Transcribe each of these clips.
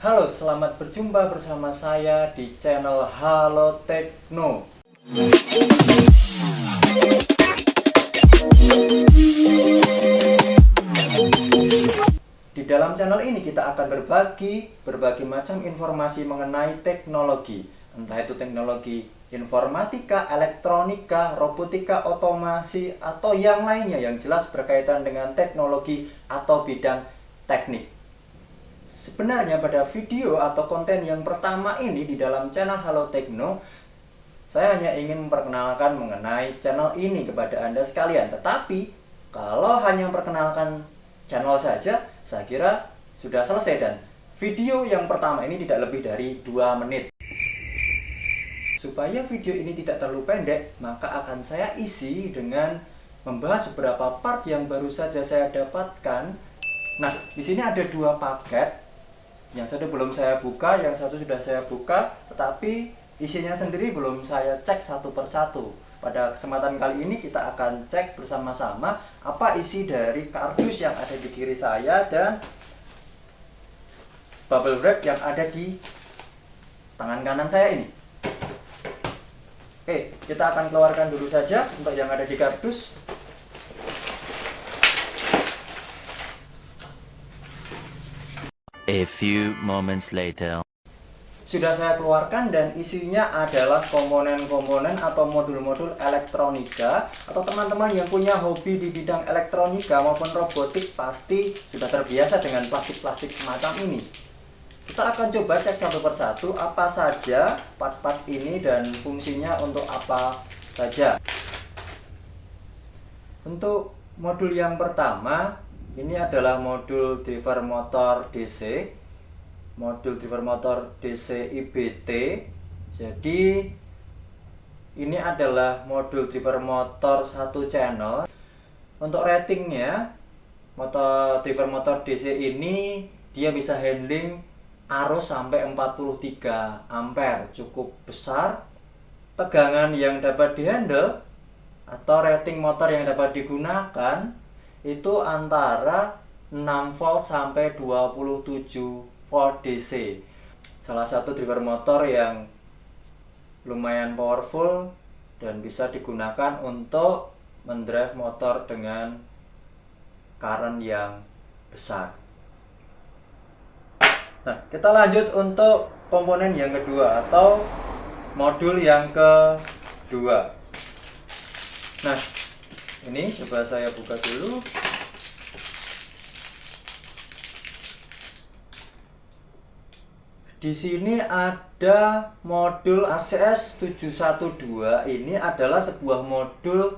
Halo, selamat berjumpa bersama saya di channel Halo Tekno. Di dalam channel ini kita akan berbagi macam informasi mengenai teknologi, entah itu teknologi informatika, elektronika, robotika, otomasi, atau yang lainnya yang jelas berkaitan dengan teknologi atau bidang teknik. Sebenarnya pada video atau konten yang pertama ini di dalam channel Halo Tekno, saya hanya ingin memperkenalkan mengenai channel ini kepada Anda sekalian. Tetapi kalau hanya memperkenalkan channel saja, saya kira sudah selesai, dan video yang pertama ini tidak lebih dari 2 menit. Supaya video ini tidak terlalu pendek, maka akan saya isi dengan membahas beberapa part yang baru saja saya dapatkan. Nah, di sini ada 2 paket. Yang satu belum saya buka, yang satu sudah saya buka, tetapi isinya sendiri belum saya cek satu persatu. Pada kesempatan kali ini kita akan cek bersama-sama apa isi dari kardus yang ada di kiri saya dan bubble wrap yang ada di tangan kanan saya ini. Oke, kita akan keluarkan dulu saja untuk yang ada di kardus. A few moments later. Sudah saya keluarkan dan isinya adalah komponen-komponen atau modul-modul elektronika. Atau teman-teman yang punya hobi di bidang elektronika maupun robotik pasti sudah terbiasa dengan plastik-plastik semacam ini. Kita akan coba cek satu persatu apa saja part-part ini dan fungsinya untuk apa saja. Untuk modul yang pertama, ini adalah modul driver motor DC. Modul driver motor DC IBT. Jadi ini adalah modul driver motor 1 channel. Untuk ratingnya, driver motor DC ini dia bisa handling arus sampai 43 ampere, cukup besar. Tegangan yang dapat dihandle atau rating motor yang dapat digunakan itu antara 6 volt sampai 27 volt DC. Salah satu driver motor yang lumayan powerful dan bisa digunakan untuk mendrive motor dengan current yang besar. Nah, kita lanjut untuk komponen yang kedua atau modul yang kedua. Nah, ini coba saya buka dulu. Di sini ada modul ACS 712. Ini adalah sebuah modul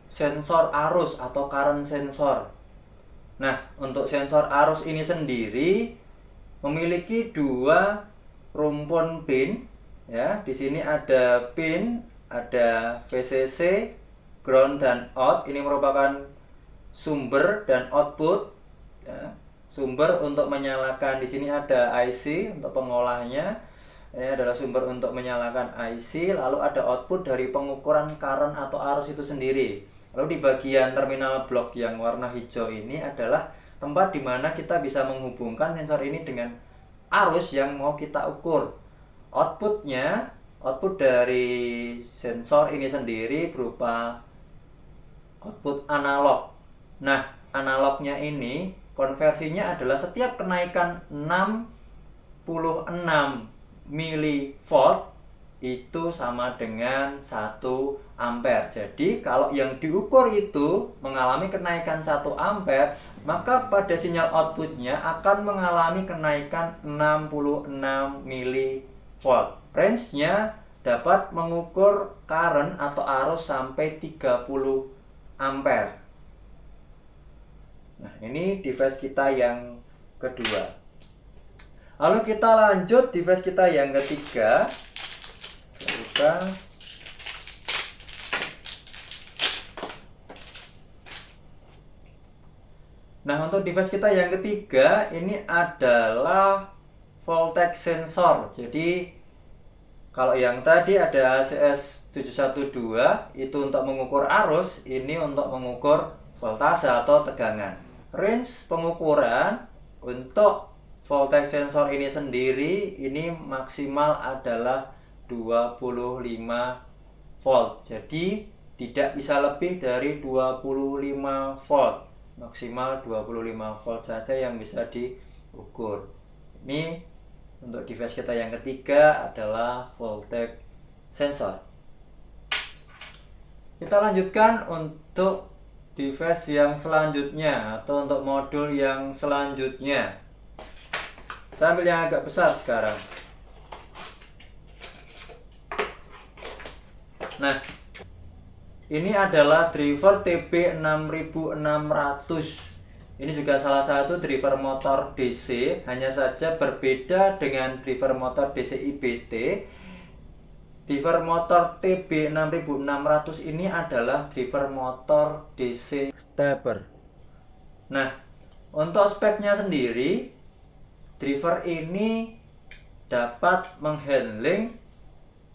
sensor arus atau current sensor. Nah, untuk sensor arus ini sendiri memiliki 2 rumpun pin. Ya, di sini ada pin, ada VCC, ground dan out. Ini merupakan sumber dan output. Ya, sumber untuk menyalakan, di sini ada IC untuk pengolahnya. Ini adalah sumber untuk menyalakan IC, lalu ada output dari pengukuran current atau arus itu sendiri. Lalu di bagian terminal blok yang warna hijau ini adalah tempat di mana kita bisa menghubungkan sensor ini dengan arus yang mau kita ukur. Output dari sensor ini sendiri berupa output analog. Nah, analognya ini konversinya adalah setiap kenaikan 66 milivolt itu sama dengan 1 ampere. Jadi kalau yang diukur itu mengalami kenaikan 1 ampere, maka pada sinyal outputnya akan mengalami kenaikan 66 milivolt. Range-nya dapat mengukur current atau arus sampai 30 ampere. Nah, ini device kita yang kedua. Lalu kita lanjut device kita yang ketiga. Saya buka. Nah, untuk device kita yang ketiga ini adalah voltage sensor. Jadi kalau yang tadi ada ACS 712 itu untuk mengukur arus, ini untuk mengukur voltase atau tegangan. Range pengukuran untuk voltage sensor ini sendiri ini maksimal adalah 25 volt. Jadi tidak bisa lebih dari 25 volt. Maksimal 25 volt saja yang bisa diukur. Ini untuk device kita yang ketiga adalah voltage sensor. Kita lanjutkan untuk device yang selanjutnya atau untuk modul yang selanjutnya. Saya ambil yang agak besar sekarang. Nah, ini adalah driver TB6600. Ini juga salah satu driver motor DC, hanya saja berbeda dengan driver motor DC IBT. Driver motor TB6600 ini adalah driver motor DC stepper. Nah, untuk speknya sendiri, driver ini dapat menghandling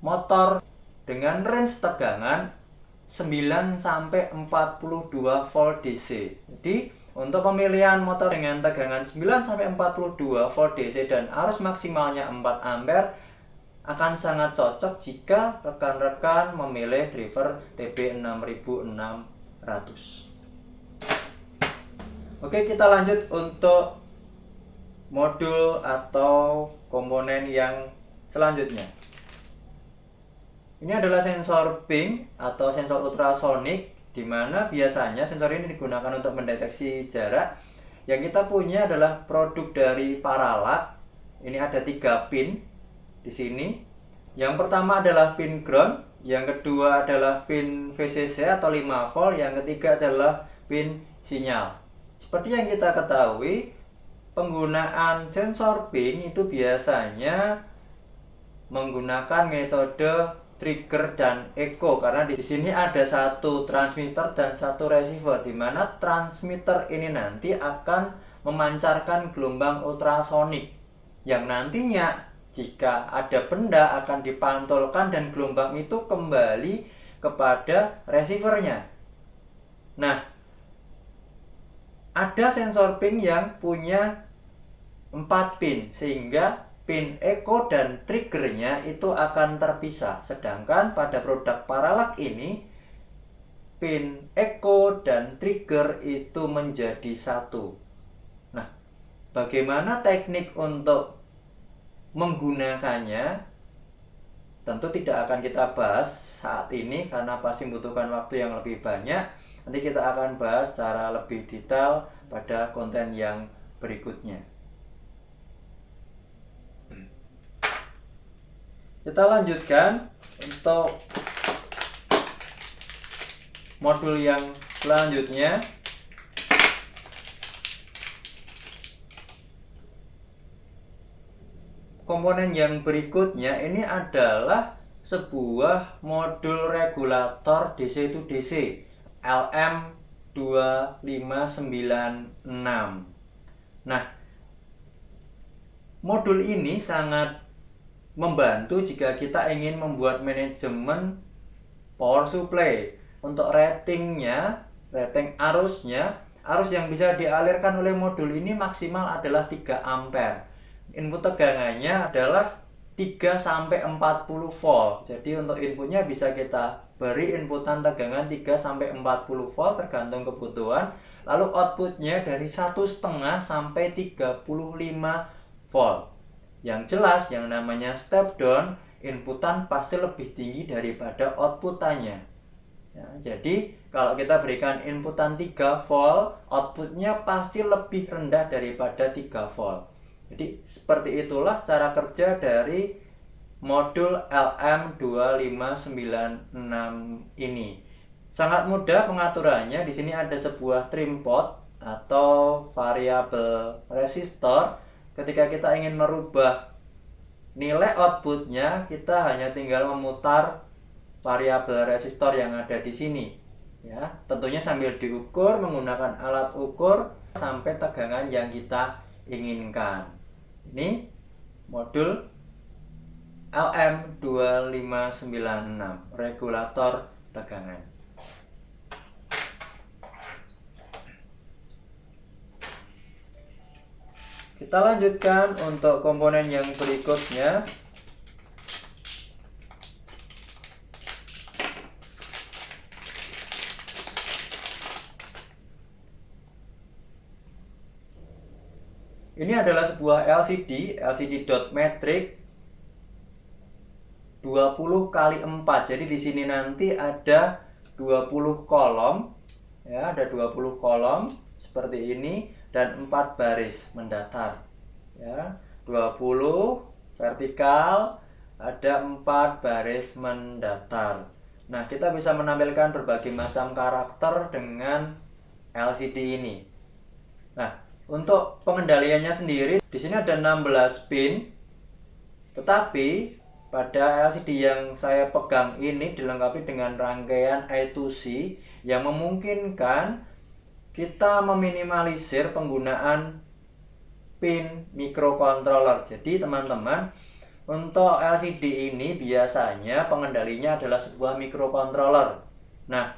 motor dengan range tegangan 9 sampai 42 volt DC. Jadi, untuk pemilihan motor dengan tegangan 9 sampai 42 volt DC dan arus maksimalnya 4 ampere akan sangat cocok jika rekan-rekan memilih driver TB6600. Oke, kita lanjut untuk modul atau komponen yang selanjutnya. Ini adalah sensor ping atau sensor ultrasonik, di mana biasanya sensor ini digunakan untuk mendeteksi jarak. Yang kita punya adalah produk dari Paralak. Ini ada 3 pin di sini. Yang pertama adalah pin ground, yang kedua adalah pin VCC atau 5 volt, yang ketiga adalah pin sinyal. Seperti yang kita ketahui, penggunaan sensor ping itu biasanya menggunakan metode trigger dan echo, karena di sini ada satu transmitter dan satu receiver, di mana transmitter ini nanti akan memancarkan gelombang ultrasonik yang nantinya jika ada benda akan dipantulkan dan gelombang itu kembali kepada receivernya. Nah, ada sensor ping yang punya 4 pin, sehingga pin echo dan triggernya itu akan terpisah. Sedangkan pada produk Paralak ini, pin echo dan trigger itu menjadi satu. Nah, bagaimana teknik untuk menggunakannya? Tentu tidak akan kita bahas saat ini karena pasti membutuhkan waktu yang lebih banyak. Nanti kita akan bahas secara lebih detail pada konten yang berikutnya. Kita lanjutkan untuk modul yang selanjutnya. Komponen yang berikutnya ini adalah sebuah modul regulator DC to DC LM2596. Nah, modul ini sangat membantu jika kita ingin membuat manajemen power supply. Untuk ratingnya, rating arusnya, arus yang bisa dialirkan oleh modul ini maksimal adalah 3 ampere. Input tegangannya adalah 3 sampai 40 volt. Jadi untuk inputnya bisa kita beri inputan tegangan 3 sampai 40 volt tergantung kebutuhan. Lalu outputnya dari 1,5 sampai 35 volt. Yang jelas yang namanya step down, inputan pasti lebih tinggi daripada outputannya. Ya, jadi kalau kita berikan inputan 3 volt, outputnya pasti lebih rendah daripada 3 volt. Jadi seperti itulah cara kerja dari modul LM2596 ini. Sangat mudah pengaturannya. Di sini ada sebuah trim pot atau variabel resistor. Ketika kita ingin merubah nilai outputnya, kita hanya tinggal memutar variabel resistor yang ada di sini. Ya, tentunya sambil diukur menggunakan alat ukur sampai tegangan yang kita inginkan. Ini modul LM2596, regulator tegangan. Kita lanjutkan untuk komponen yang berikutnya. Ini adalah sebuah LCD dot matrix 20 kali 4. Jadi di sini nanti ada 20 kolom ya, ada 20 kolom seperti ini dan 4 baris mendatar. Ya, 20 vertikal, ada 4 baris mendatar. Nah, kita bisa menampilkan berbagai macam karakter dengan LCD ini. Nah, untuk pengendaliannya sendiri, di sini ada 16 pin. Tetapi pada LCD yang saya pegang ini dilengkapi dengan rangkaian I2C yang memungkinkan kita meminimalisir penggunaan pin microcontroller. Jadi teman-teman, untuk LCD ini biasanya pengendalinya adalah sebuah microcontroller. Nah,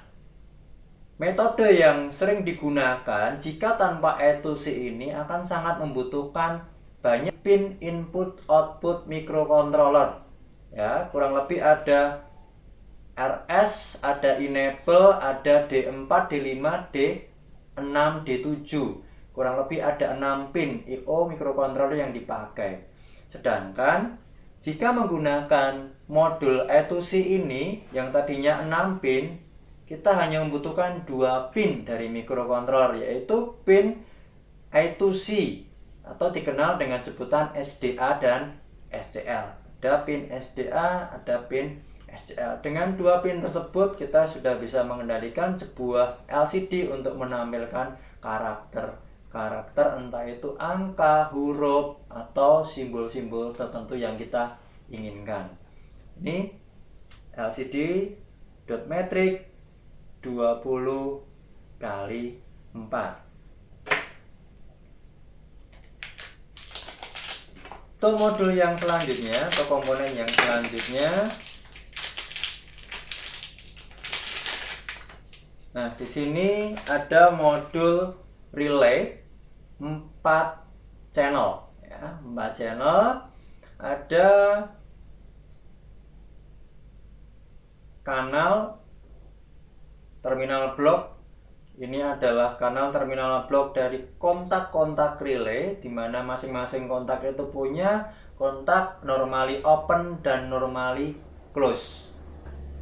metode yang sering digunakan jika tanpa I2C ini akan sangat membutuhkan banyak pin input output microcontroller. Ya, kurang lebih ada RS, ada enable, ada D4, D5, D6, D7. Kurang lebih ada 6 pin I/O microcontroller yang dipakai. Sedangkan jika menggunakan modul I2C ini yang tadinya 6 pin, kita hanya membutuhkan 2 pin dari microcontroller, yaitu pin I2C atau dikenal dengan sebutan SDA dan SCL. Ada pin SDA, ada pin SCL. Dengan 2 pin tersebut kita sudah bisa mengendalikan sebuah LCD untuk menampilkan karakter entah itu angka, huruf, atau simbol-simbol tertentu yang kita inginkan. Ini LCD dot matrix 20 kali 4. Untuk modul yang selanjutnya atau komponen yang selanjutnya, nah di sini ada modul relay 4 channel ya, 4 channel. Ada kanal terminal blok. Ini adalah kanal terminal blok dari kontak-kontak relay, di mana masing-masing kontak itu punya kontak normally open dan normally close.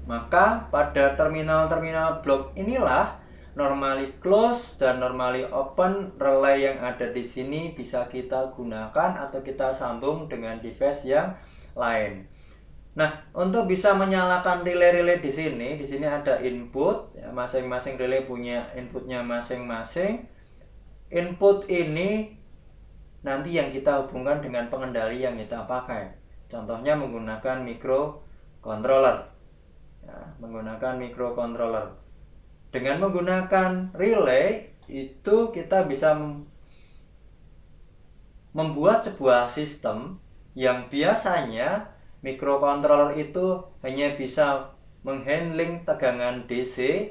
Maka pada terminal-terminal blok inilah normally close dan normally open relay yang ada di sini bisa kita gunakan atau kita sambung dengan device yang lain. Nah, untuk bisa menyalakan relay-relay di sini ada input, ya, masing-masing relay punya inputnya masing-masing. Input ini nanti yang kita hubungkan dengan pengendali yang kita pakai. Contohnya menggunakan microcontroller. Ya, menggunakan microcontroller. Dengan menggunakan relay itu kita bisa membuat sebuah sistem yang biasanya microcontroller itu hanya bisa menghandling tegangan DC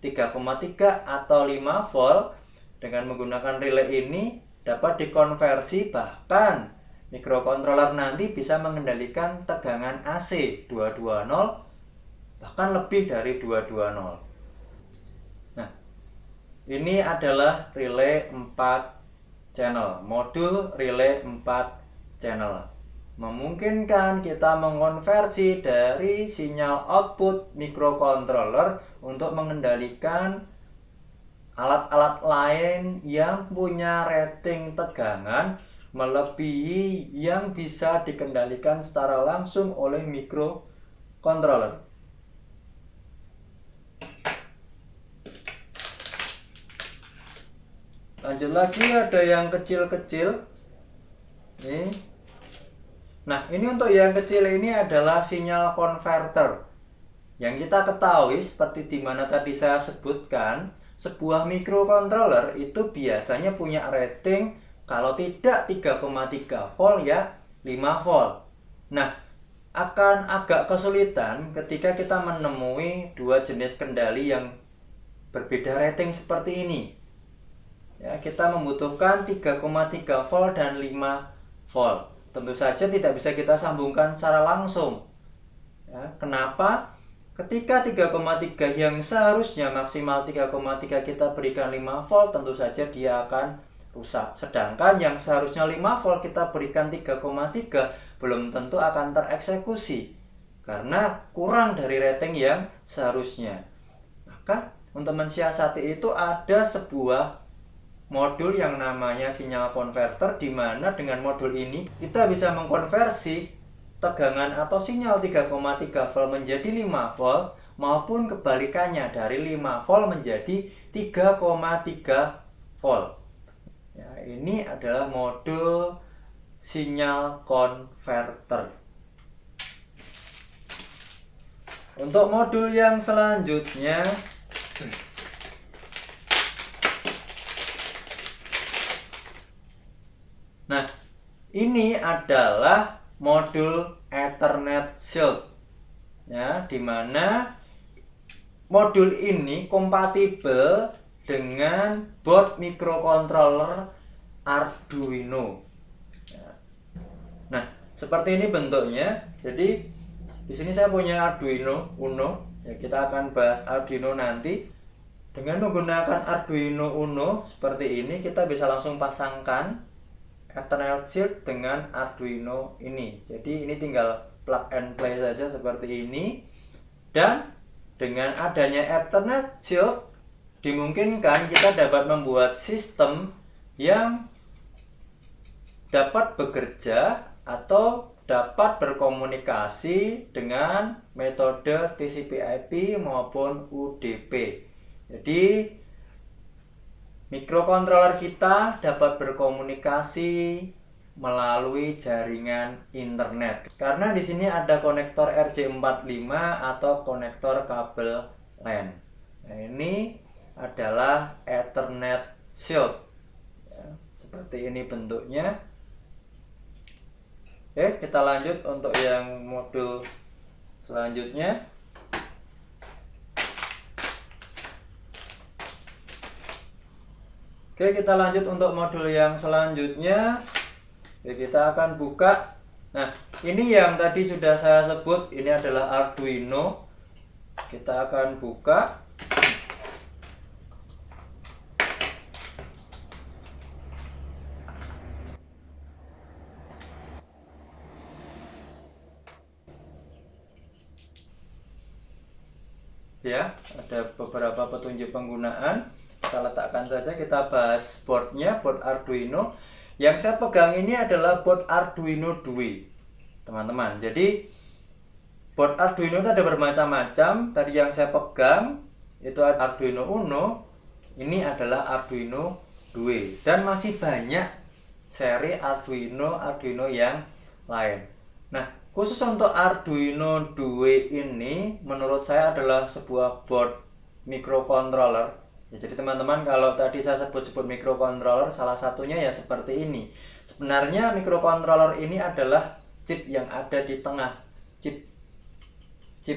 3,3 atau 5 volt. Dengan menggunakan relay ini dapat dikonversi, bahkan microcontroller nanti bisa mengendalikan tegangan AC 220 bahkan lebih dari 220. Nah, ini adalah relay 4 channel, modul relay 4 channel. Memungkinkan kita mengonversi dari sinyal output microcontroller untuk mengendalikan alat-alat lain yang punya rating tegangan melebihi yang bisa dikendalikan secara langsung oleh microcontroller. Lanjut lagi, ada yang kecil-kecil. Nih. Nah, ini untuk yang kecil ini adalah sinyal converter. Yang kita ketahui seperti dimana tadi saya sebutkan, sebuah microcontroller itu biasanya punya rating kalau tidak 3,3 volt ya 5 volt. Nah, akan agak kesulitan ketika kita menemui dua jenis kendali yang berbeda rating seperti ini. Ya, kita membutuhkan 3,3 volt dan 5 volt. Tentu saja tidak bisa kita sambungkan secara langsung. Ya, kenapa? Ketika 3,3 yang seharusnya maksimal 3,3 kita berikan 5 volt, tentu saja dia akan rusak. Sedangkan yang seharusnya 5 volt kita berikan 3,3 belum tentu akan tereksekusi karena kurang dari rating yang seharusnya. Maka untuk mensiasati itu ada sebuah modul yang namanya sinyal converter, di mana dengan modul ini kita bisa mengkonversi tegangan atau sinyal 3,3 volt menjadi 5 volt maupun kebalikannya dari 5 volt menjadi 3,3 volt. Ya, ini adalah modul sinyal converter. Untuk modul yang selanjutnya, nah, ini adalah modul Ethernet Shield. Ya, di mana modul ini kompatibel dengan board microcontroller Arduino. Ya. Nah, seperti ini bentuknya. Jadi di sini saya punya Arduino Uno. Ya, kita akan bahas Arduino nanti. Dengan menggunakan Arduino Uno seperti ini, kita bisa langsung pasangkan Ethernet Shield dengan Arduino ini. Jadi ini tinggal plug and play saja seperti ini. Dan dengan adanya Ethernet Shield dimungkinkan kita dapat membuat sistem yang dapat bekerja atau dapat berkomunikasi dengan metode TCP/IP maupun UDP. Jadi mikrokontroler kita dapat berkomunikasi melalui jaringan internet. Karena di sini ada konektor RJ45 atau konektor kabel LAN. Nah, ini adalah Ethernet Shield. Ya, seperti ini bentuknya. Oke, kita lanjut untuk yang modul selanjutnya. Oke, kita lanjut untuk modul yang selanjutnya. Oke, kita akan buka. Nah, ini yang tadi sudah saya sebut, ini adalah Arduino. Kita akan buka. Ya, ada beberapa petunjuk penggunaan. Kita letakkan saja, kita bahas boardnya, board Arduino. Yang saya pegang ini adalah board Arduino Due, teman-teman. Jadi board Arduino itu ada bermacam-macam. Tadi yang saya pegang itu Arduino Uno, ini adalah Arduino Due, dan masih banyak seri Arduino yang lain. Nah, khusus untuk Arduino Due ini menurut saya adalah sebuah board microcontroller. Ya, jadi teman-teman, kalau tadi saya sebut-sebut microcontroller, salah satunya ya seperti ini. Sebenarnya microcontroller ini adalah chip yang ada di tengah, chip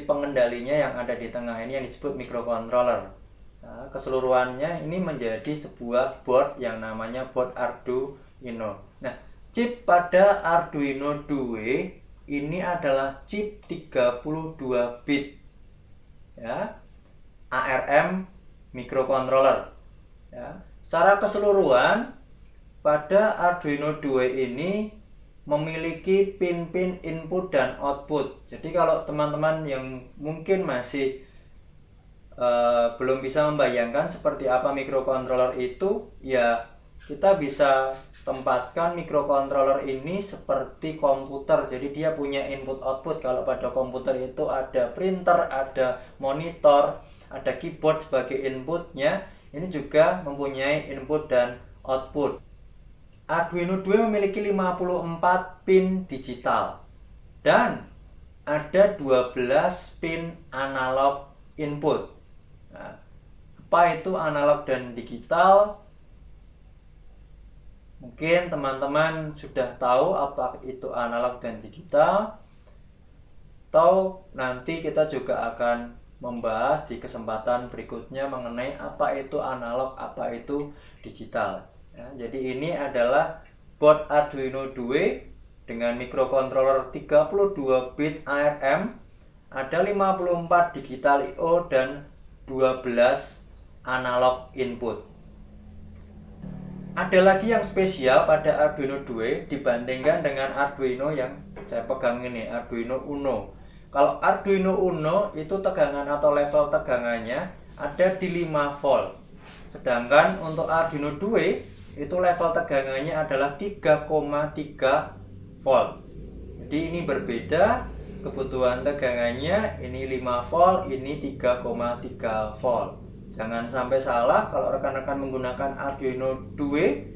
pengendalinya yang ada di tengah, ini yang disebut microcontroller. Nah, keseluruhannya ini menjadi sebuah board yang namanya board Arduino. Nah, chip pada Arduino Due ini adalah chip 32 bit, ya, ARM microcontroller. Ya, secara keseluruhan pada Arduino Due ini memiliki pin-pin input dan output. Jadi kalau teman-teman yang mungkin masih belum bisa membayangkan seperti apa microcontroller itu, ya kita bisa tempatkan microcontroller ini seperti komputer. Jadi dia punya input output. Kalau pada komputer itu ada printer, ada monitor, ada keyboard sebagai inputnya. Ini juga mempunyai input dan output. Arduino Due memiliki 54 pin digital dan ada 12 pin analog input. Nah, apa itu analog dan digital? Mungkin teman-teman sudah tahu apa itu analog dan digital, atau nanti kita juga akan membahas di kesempatan berikutnya mengenai apa itu analog, apa itu digital. Ya, jadi ini adalah board Arduino Due dengan microcontroller 32 bit ARM, ada 54 digital I/O dan 12 analog input. Ada lagi yang spesial pada Arduino Due dibandingkan dengan Arduino yang saya pegang ini, Arduino Uno. Kalau Arduino Uno itu tegangan atau level tegangannya ada di 5 volt. Sedangkan untuk Arduino Due itu level tegangannya adalah 3,3 volt. Jadi ini berbeda kebutuhan tegangannya, ini 5 volt, ini 3,3 volt. Jangan sampai salah kalau rekan-rekan menggunakan Arduino Due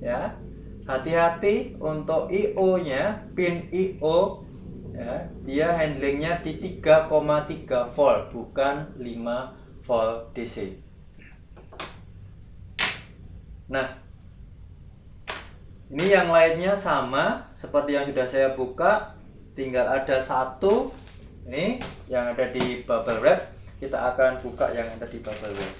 ya. Hati-hati untuk I/O-nya, pin I/O ya, dia handlingnya di 3,3 volt bukan 5 volt DC. Nah, ini yang lainnya sama seperti yang sudah saya buka, tinggal ada satu ini yang ada di bubble wrap. Kita akan buka yang ada di bubble wrap.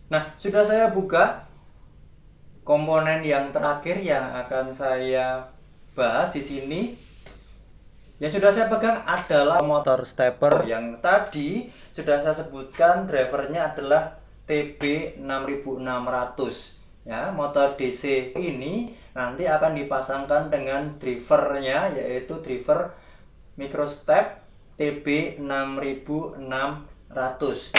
Nah, sudah saya buka. Komponen yang terakhir yang akan saya bahas di sini yang sudah saya pegang adalah motor stepper yang tadi sudah saya sebutkan drivernya adalah TB6600 ya. Motor DC ini nanti akan dipasangkan dengan drivernya, yaitu driver microstep TB6600.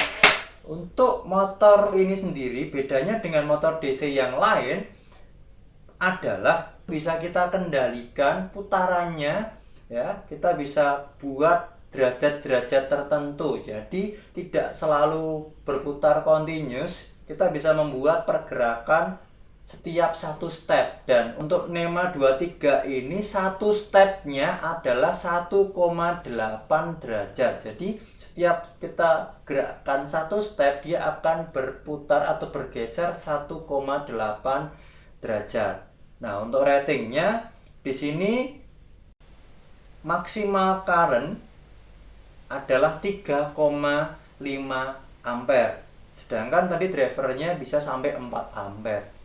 Untuk motor ini sendiri bedanya dengan motor DC yang lain adalah bisa kita kendalikan putarannya ya. Kita bisa buat derajat-derajat tertentu, jadi tidak selalu berputar continuous. Kita bisa membuat pergerakan setiap satu step, dan untuk NEMA 23 ini satu stepnya adalah 1,8 derajat. Jadi setiap kita gerakkan satu step, dia akan berputar atau bergeser 1,8 derajat. Nah, untuk ratingnya di sini maksimal current adalah 3,5 ampere. Sedangkan tadi drivernya bisa sampai 4 ampere.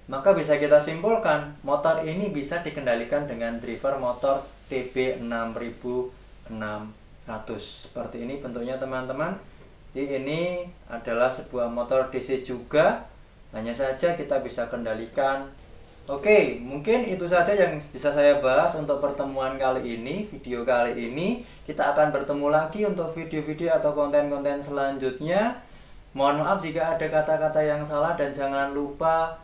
Maka bisa kita simpulkan motor ini bisa dikendalikan dengan driver motor TB6600. Seperti ini bentuknya teman-teman. Jadi ini adalah sebuah motor DC juga, hanya saja kita bisa kendalikan. Oke, mungkin itu saja yang bisa saya bahas untuk pertemuan kali ini, video kali ini. Kita akan bertemu lagi untuk video-video atau konten-konten selanjutnya. Mohon maaf jika ada kata-kata yang salah, dan jangan lupa